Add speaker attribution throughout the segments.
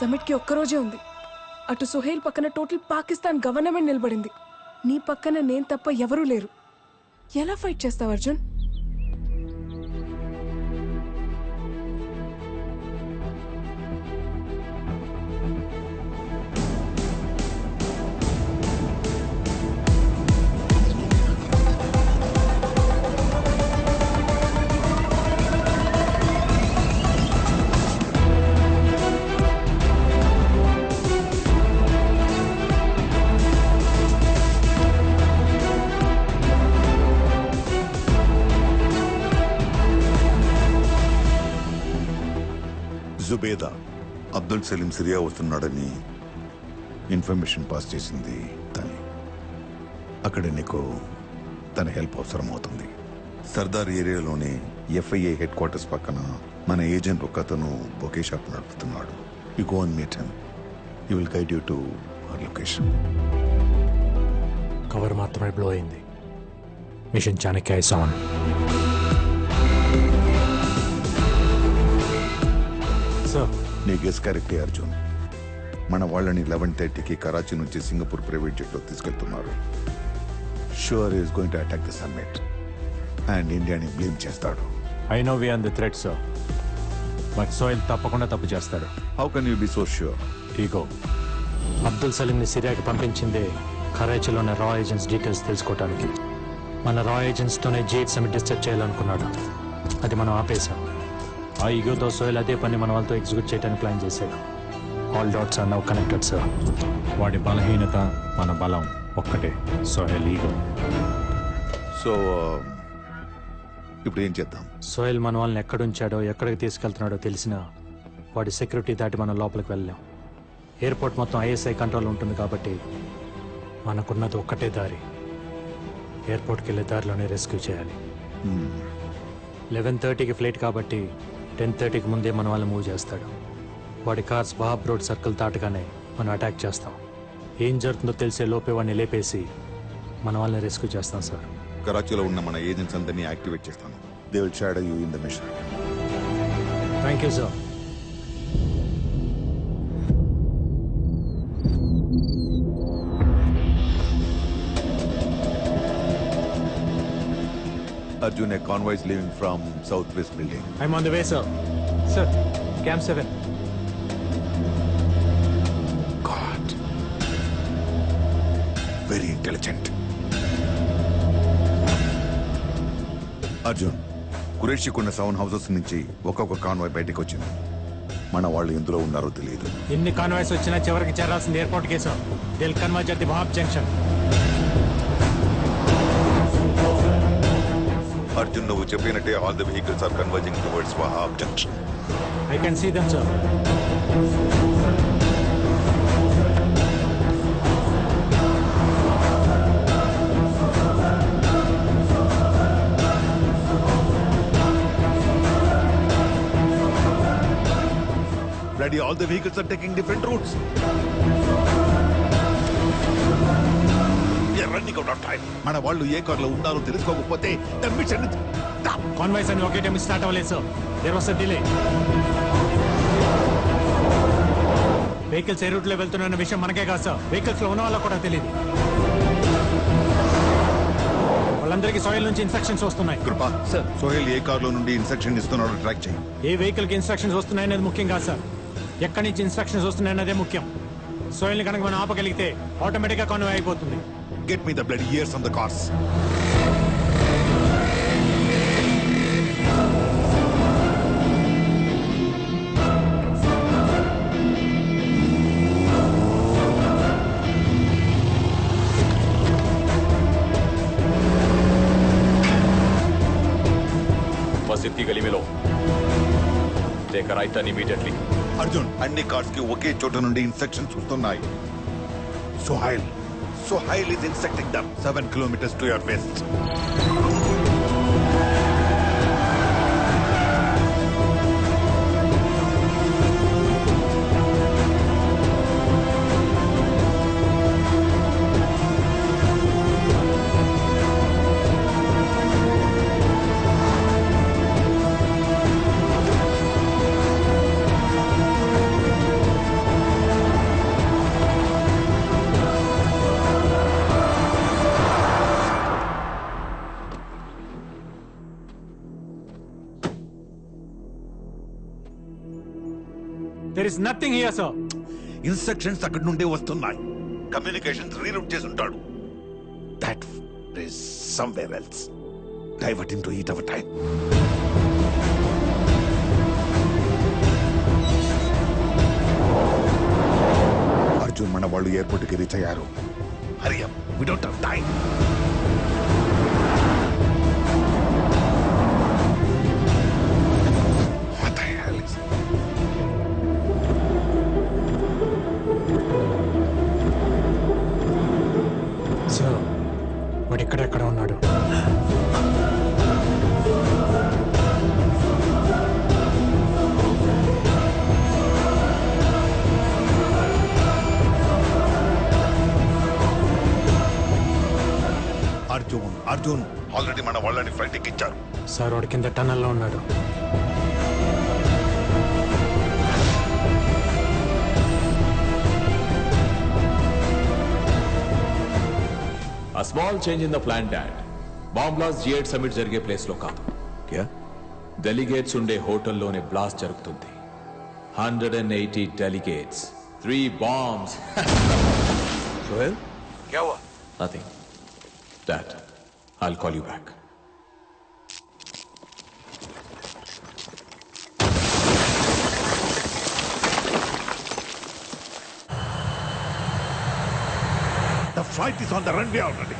Speaker 1: సమిట్కి ఒక్కరోజే ఉంది. అటు సుహైల్ పక్కన టోటల్ పాకిస్తాన్ గవర్నమెంట్ నిలబడింది. నీ పక్కన నేను తప్ప ఎవరూ లేరు. ఎలా ఫైట్ చేస్తావు అర్జున్?
Speaker 2: జుబేదా అబ్దుల్ సలీం సిరియా వస్తున్నాడని ఇన్ఫర్మేషన్ పాస్ చేసింది తనే. అక్కడ నీకు తన హెల్ప్ అవసరం అవుతుంది. సర్దార్ ఏరియాలోనే ఎఫ్ఐఏ హెడ్ క్వార్టర్స్ పక్కన మన ఏజెంట్ ఒక అతను బొకే షాప్ నడుపుతున్నాడు. You go and meet him. He will guide you to our location.
Speaker 3: Cover మాత్రమే బ్లో అయింది. Mission Chanakya is on.
Speaker 2: నీ గెస్ కరెక్టే అర్జున్. మన వాళ్ళని 11:30కి కరాచీ నుంచి సింగపూర్ ప్రైవేట్ జెట్లో తీసుకెళ్తున్నారు. Sure is going to attack the summit and ఇండియాని బ్లేమ్ చేస్తాడు.
Speaker 3: I know we on the threat sir, but Sohail తప్పకుండా తప్పు చేస్తాడు.
Speaker 2: How can you be so sure?
Speaker 3: Ego. Abdul సలీంని సిరియాకి పంపించిందే కరాచీలోని రా ఏజెంట్స్ డీటెయిల్స్ తెలుసుకోవడానికి. మన రా ఏజెంట్స్తోనే జేడ్ సమిట్ డిస్టర్బ్ చేయాలనుకున్నాడు. అది మనం ఆపేశాం. ఆ ఈగోతో సోహెల్ అదే పని మన వాళ్ళతో ఎగ్జిక్యూట్ చేయడానికి ప్లాన్ చేశాడు. All dots are now connected sir. వాడి బలహీనత మన బలం ఒక్కటే, సోహెల్ ఈగో.
Speaker 2: సో ఇప్పుడు ఏం చేద్దాం?
Speaker 3: సోహెల్ మన వాళ్ళని ఎక్కడుంచాడో ఎక్కడికి తీసుకెళ్తున్నాడో తెలిసినా వాడి సెక్యూరిటీ దాటి మనం లోపలికి వెళ్ళాం. ఎయిర్పోర్ట్ మొత్తం ఐఎస్ఐ కంట్రోల్ ఉంటుంది కాబట్టి మనకున్నది ఒక్కటే దారి. ఎయిర్పోర్ట్కి వెళ్ళే దారిలోనే రెస్క్యూ చేయాలి. 11:30కి ఫ్లైట్ కాబట్టి 10:30కి ముందే మన వాళ్ళు మూవ్ చేస్తాడు. వాడి కార్స్ బాబ్ రోడ్ సర్కిల్ దాటగానే మనం అటాక్ చేస్తాం. ఏం జరుగుతుందో తెలిసే లోపే వాడిని లేపేసి మన వాళ్ళని రెస్క్యూ చేస్తాం సార్.
Speaker 2: కరాచీలో ఉన్న మన ఏజెంట్స్ అందరినీ యాక్టివేట్ చేస్తాను. They will shadow you in the mission.
Speaker 3: Thank you sir.
Speaker 2: Arjun, a convoy is leaving from Southwest building.
Speaker 3: I'm on the way, sir. Sir, Camp 7.
Speaker 2: God. Very intelligent. Arjun, కురేషికున్న 7 houses నుంచి ఒక్కొక్క convoy బయటకు వచ్చింది. మన వాళ్ళు ఎందులో ఉన్నారో తెలియదు.
Speaker 3: ఎన్ని కాన్వాయ్స్ వచ్చినా చివరికి చేరాల్సింది ఎయిర్పోర్ట్ కే sir. They'll converge at the Wahab junction.
Speaker 2: Arjun, నువ్వు చెప్పినట్టే all the vehicles are converging towards Wahab junction.
Speaker 3: I can see them sir.
Speaker 2: Ready, all the vehicles are taking different routes. We are running out of time. మన వాళ్ళు ఏ కార్లో ఉన్నారో తెలుసుకోకపోతే the mission is done.
Speaker 3: Convoys అని ఒకే time start అవ్వలేదు sir. There was a delay. Vehicles ఏ రూట్లో వెళ్తున్న విషయం మనకే కాదు సార్, వెహికల్స్ లో ఉన్న వాళ్ళకి కూడా తెలియదు. వాళ్ళందరికీ సోహెల్ నుంచి ఇన్స్ట్రక్షన్స్ వస్తున్నాయి.
Speaker 2: కృపా సార్, సోహెల్ ఏ కార్లో నుండి ఇన్స్ట్రక్షన్ ఇస్తున్నాడో ట్రాక్ చేయి.
Speaker 3: ఏ వెహికల్ కి ఇన్స్ట్రక్షన్స్ వస్తున్నాయనేది ముఖ్యం కాదు సార్, ఎక్కడి నుంచి ఇన్స్ట్రక్షన్స్ వస్తున్నాయన్నదే ముఖ్యం. సోహెల్ని కనుక మనం ఆపగలిగితే ఆటోమేటిక్గా కాన్వాయ్ అయిపోతుంది.
Speaker 2: Get me the bloody ears on the cars.
Speaker 4: मस्जिद की गली में लो, लेकर आई टर्न इमीडिएटली.
Speaker 2: అర్జున్, అన్ని కార్స్ కి ఒకే చోట నుండి ఇన్స్ట్రక్షన్స్ వస్తున్నాయి. Sohail is instructing them 7 kilometers to your west.
Speaker 3: There is nothing here, sir.
Speaker 2: Instructions అక్కడి నుండే వస్తున్నాయి. కమ్యూనికేషన్స్ రీరూట్ చేసి ఉంటాడు. That is somewhere else. Diverting to eat our time. Arjun మన వాళ్ళు ఎయిర్పోర్ట్కి రీచ్ అయ్యారు. Hurry up, we don't have time. What the hell is it?
Speaker 3: Sir వాడు ఎక్కడెక్కడ ఉన్నాడు?
Speaker 2: అర్జున్ ఆల్రెడీ మన వాళ్ళని ఫ్లైట్ ఎక్కించారు.
Speaker 3: సార్ వాడు కింద టన్నల్లో ఉన్నాడు.
Speaker 4: A small change in the plan, Dad. Bomb blast G8 summit జరిగే ప్లేస్ లో కాదు.
Speaker 2: క్యా?
Speaker 4: డెలిగేట్స్ ఉండే హోటల్లోనే బ్లాస్ట్ జరుగుతుంది. 180 డెలిగేట్స్, 3 బాంబ్స్.
Speaker 2: సోహెల్ క్యా హువా?
Speaker 4: Nothing. Dad, I'll call you back.
Speaker 2: The flight is on the runway already.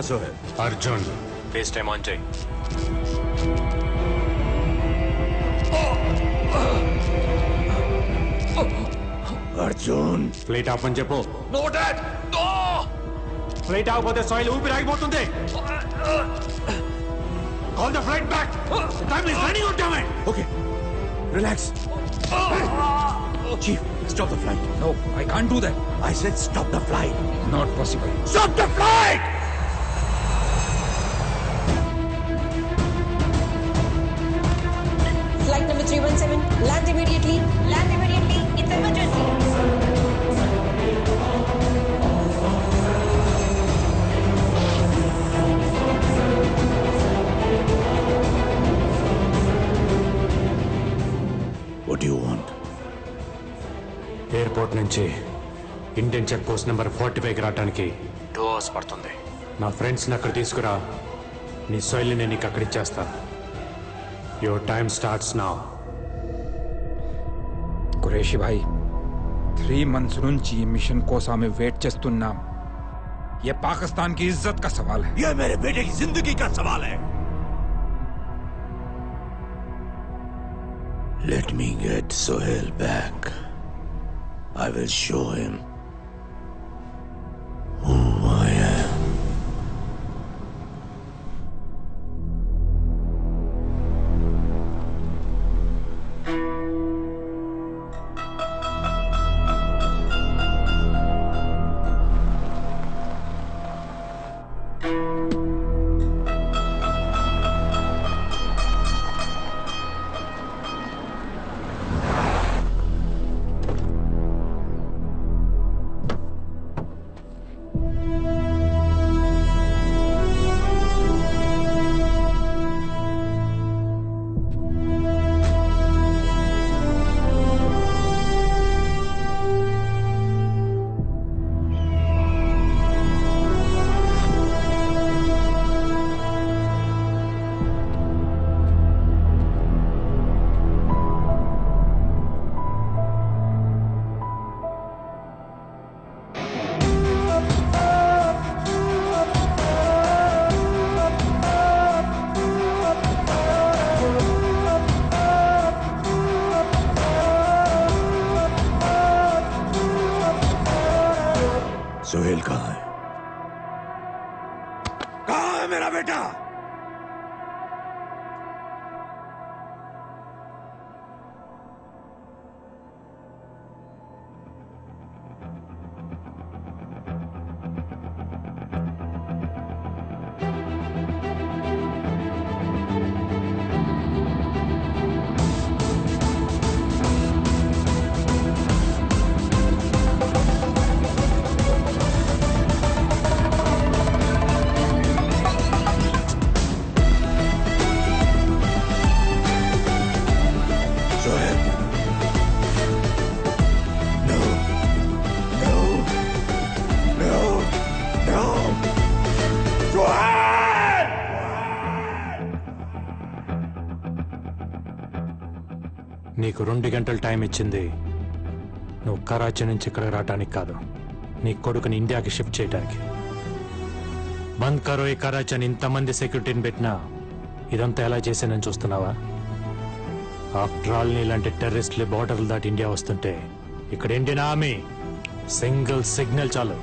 Speaker 2: Sohail.
Speaker 3: Arjun face time on చేయి.
Speaker 2: Arjun
Speaker 3: flight off అని చెప్పు.
Speaker 4: No, Dad! No!
Speaker 3: ఫ్లైట్ ఆగిపోతే సాయిల్ ఊపిరి ఆగిపోతుంది. Call the flight back. Time is running out damn.
Speaker 5: Okay, relax. Chief, stop the flight.
Speaker 6: No, I can't do that.
Speaker 5: I said stop the flight.
Speaker 6: Not possible.
Speaker 5: Stop the flight!
Speaker 7: Flight number 317, land immediately. Land immediately. It's emergency.
Speaker 5: What do you want?
Speaker 3: Airport నుంచి Indian check post number 45కి రావడానికి 2 hours పడుతుంది. నా ఫ్రెండ్స్ని అక్కడ తీసుకురా. నీ సోయిల్ని నేను నీకు అక్కడ ఇచ్చేస్తా. Your time starts now.
Speaker 6: Qureshi Bhai 3 months నుంచి ఈ మిషన్ కోసం వెయిట్ చేస్తున్నాం. ये पाकिस्तान की इज्जत का सवाल है.
Speaker 5: ये मेरे बेटे की जिंदगी का सवाल है. Let me get Sohail back. I will show him who I am. Sohail कहाँ है? कहाँ है मेरा बेटा? Sohail, no, no, no, no, Sohail!
Speaker 3: నీకు 2 గంటలు టైం ఇచ్చింది నువ్వు కరాచీ నుంచి ఇక్కడికి రావడానికి కాదు, నీ కొడుకుని ఇండియాకి షిఫ్ట్ చేయడానికి. బంద్ కరో ఈ కరాచీ అని ఇంతమంది సెక్యూరిటీని పెట్టినా ఇదంతా ఎలా చేశానని చూస్తున్నావా? ఆఫ్టర్ ఆల్ నీలాంటి టెర్రరిస్టులు బార్డర్లు దాటి ఇండియా వస్తుంటే ఇక్కడ ఇండియన్ ఆర్మీ సింగిల్ సిగ్నల్ చాలు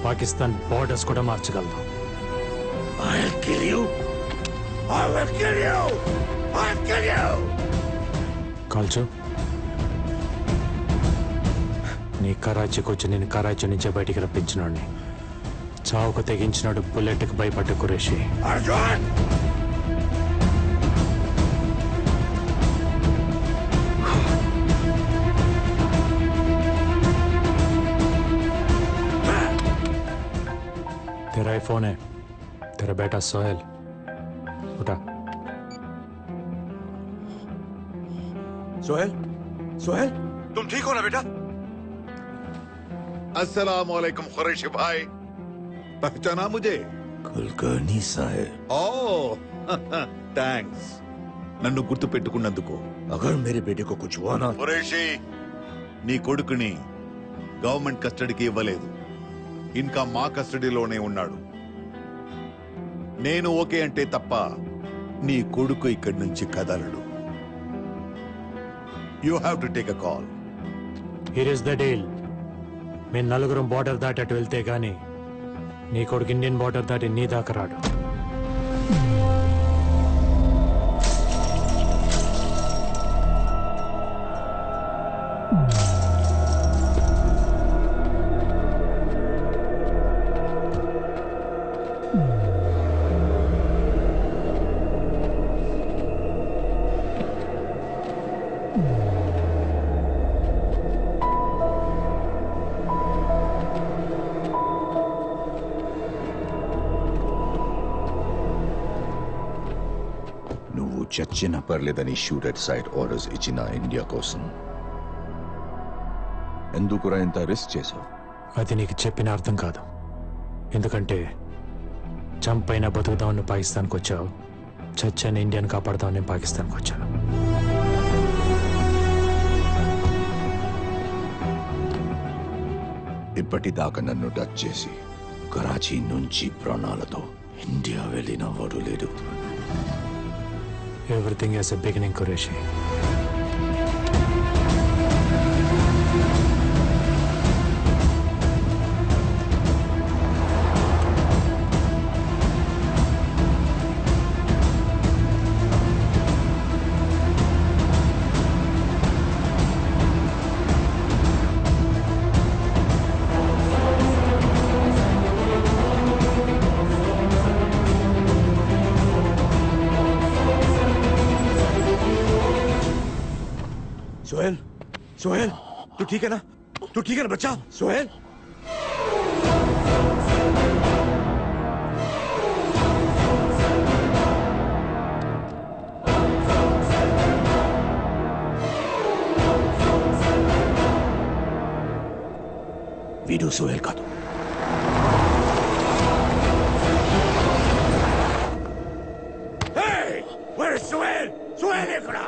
Speaker 3: పాకిస్తాన్ బార్డర్స్ కూడా మార్చగలదు.
Speaker 5: I'll kill you! I will kill you! I'll kill you!
Speaker 3: కాల్చు. నీ కరాచీకి వచ్చి నేను కరాచీ నుంచే బయటికి రప్పించినోడిని. చావుకు తెగించినాడు బుల్లెట్కి భయపడ్డ కురేషి.
Speaker 5: Arjun!
Speaker 3: तेरा ही फोन है, तेरा बेटा सोहेल. उठा.
Speaker 5: सोहेल, सोहेल, तुम ठीक हो ना बेटा?
Speaker 2: अस्सलाम वालेकुम खुरैशी भाई, पहचाना मुझे?
Speaker 5: कुलकर्णी साहब,
Speaker 2: ఓ థ్యాంక్స్ నన్ను గుర్తు పెట్టుకున్నందుకు.
Speaker 5: अगर मेरे बेटे को कुछ हुआ ना
Speaker 2: ఖురేషీ, నీ కొడుకుని గవర్నమెంట్ కస్టడీకి ఇవ్వలేదు, ఇంకా మా కస్టడీలోనే ఉన్నాడు. నేను ఓకే అంటే తప్ప నీ కొడుకు ఇక్కడి నుంచి కదలడు. You have to take a call.
Speaker 3: Here is the deal. మేము నలుగురం బార్డర్ దాటి అటు వెళ్తే గానీ నీ కొడుకు ఇండియన్ బార్డర్ దాటి నీ దాకా రాడు.
Speaker 5: నువ్వు చచ్చిన పర్లేదని షూట్ అట్ సైడ్ ఆర్డర్స్ ఇచ్చిన ఇండియా కోసం ఎందుకురా ఇంత రిస్క్ చేసావు?
Speaker 3: అది నీకు చెప్పిన అర్థం కాదు. ఎందుకంటే చంపైనా బతుకుదామని పాకిస్తాన్కి వచ్చావు, చచ్చాను ఇండియాని కాపాడుదామని పాకిస్తాన్కి వచ్చాను.
Speaker 5: ఇప్పటిదాకా నన్ను టచ్ చేసి కరాచీ నుంచి ప్రాణాలతో ఇండియా వెళ్ళిన వాడు లేడు.
Speaker 3: Everything as a beginning Qureshi.
Speaker 5: Sohail, Sohail, तू ठीक है ना? तू ठीक है ना बच्चा? सोहेल, वीडियो सोहेल का दो. Hey, where is Sohail? Sohail ఇక్కడ.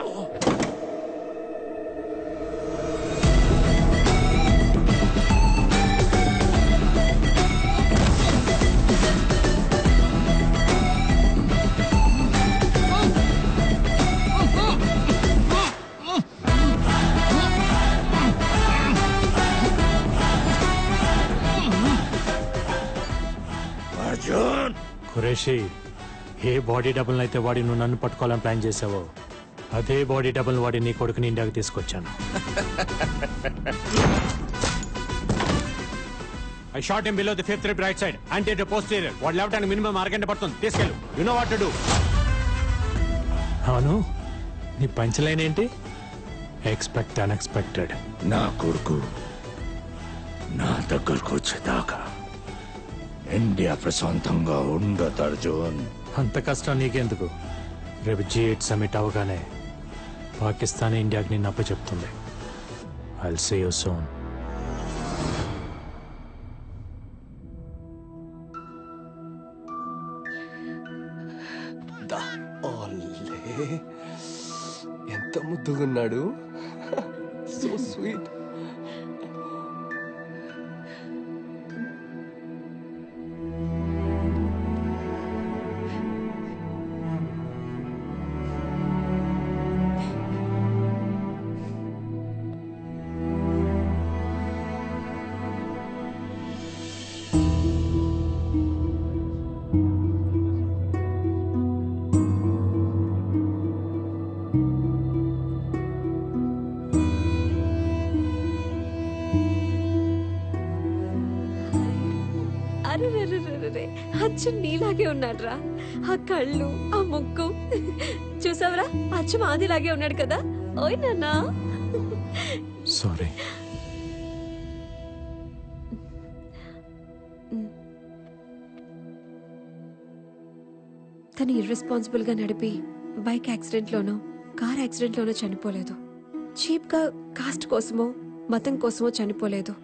Speaker 3: రేషి, ఏ బాడీ డబుల్ అయితే వాడి నువ్వు నన్ను పట్టుకోవాలని ప్లాన్ చేసావో అదే బాడీ డబుల్ వాడి నీ కొడుకుని ఇండియాకి తీసుకొచ్చాను. I shot him below the 5th rib right side, anterior posterior. వాడు లేవటానికి మినిమం అరగంట పడుతుంది. తీసుకెళ్ళు. You know what to do. అవును, నీ పంచలైన్ ఏంటి? Expect unexpected.
Speaker 5: నా కొడుకు నా దగ్గరకు వచ్చేదాకా ఇండియా ప్రశాంతంగా ఉండదు అర్జున్.
Speaker 3: అంత కష్టం నీకెందుకు? రేపు G8 సమిట్ అవగానే పాకిస్తాన్ ఇండియాకి నిన్ను అప్పచెప్తుంది. I'll see you soon.
Speaker 8: ఎంత ముద్దుగున్నాడు. So sweet.
Speaker 9: అచ్చు నీలాగే ఉన్నాడ్రా. ఆ కళ్ళు, ఆ ముక్కు చూసావరా, అచ్చు మాదిలాగే ఉన్నాడు కదా. ఓయ్ నాన్నా.
Speaker 3: సారీ.
Speaker 9: తను ఇర్రెస్పాన్సిబుల్ గా నడిపి బైక్ యాక్సిడెంట్ లోనో కార్ యాక్సిడెంట్ లోనో చనిపోలేదు. చీప్ గా కాస్ట్ కోసమో మతం కోసమో చనిపోలేదు.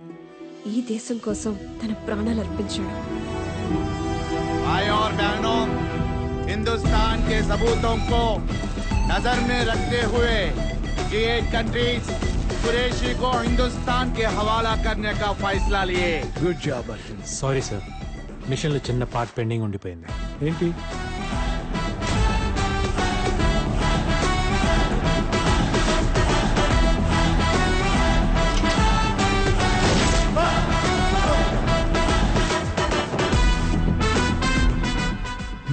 Speaker 9: ఈ దేశం కోసం తన ప్రాణాలు అర్పించాడు.
Speaker 10: भाई और बहनों, हिंदुस्तान के सबूतों को नजर में रखते हुए G8 कंट्रीज कुरैशी को हिंदुस्तान के हवाला करने का फैसला लिए.
Speaker 5: Good job Arjun.
Speaker 3: Sorry sir, మిషన్లో చిన్న పార్ట్ పెండింగ్ ఉండిపోయింది.
Speaker 5: ఏంటి?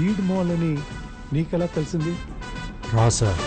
Speaker 11: ఈడ్ మాల్ అని నీకెలా తెలిసింది?
Speaker 3: రా సార్,